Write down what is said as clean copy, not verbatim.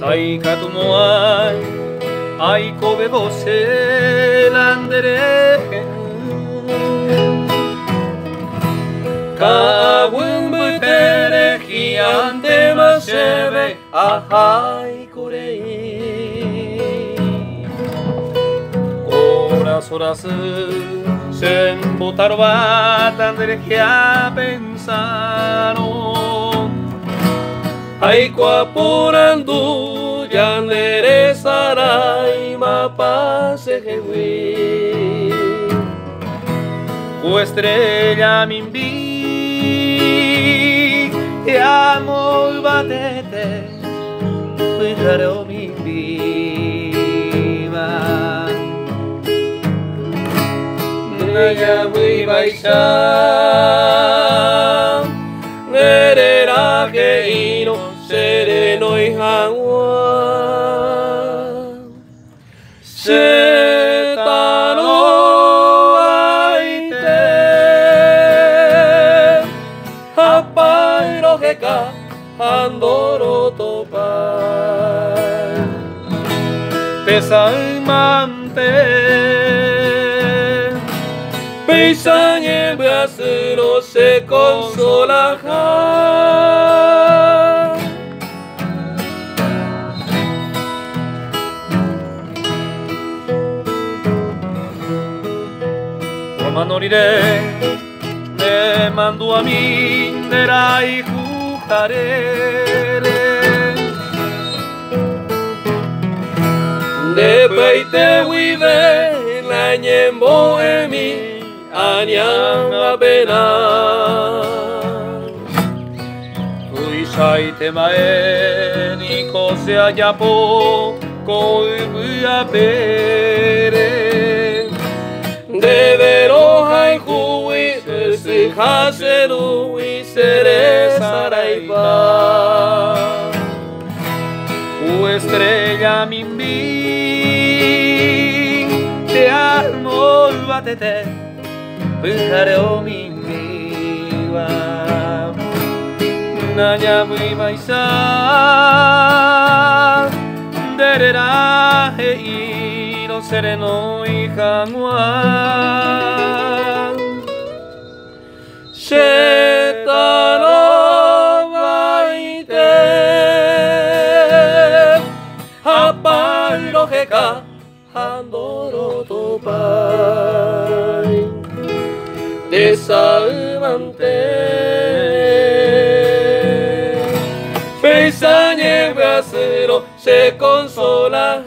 Tai katu moai ai kobe você landere Kawun butere hiante masebe ahai korei Horas horas Sembotaro batandere que a pensaron Aiko apurando yandere sarai mapase jehui O estrella mimbi Te amo y batete Pujaro mimbi Naya muy baisha Nerera que ino sereno y hanwa Setano aite Hapairo heka Andoro topai Pesaimante Peisañe brasero se consola Romanorire ne mando a mí nerai jujarere Ne peite wive la ñembo emi Anyang abena Uisai temae ni kose ayapo Koibu apere Devero hai hui Se haseru i sere saraipa U estrella mimbi Te amo batete Pujaro mimiwa Nanya muy maisa Derera hei no sereno y hanwa Shetano baite Hapairo heka Handoro topai Desalmante Peisañe brasero se consola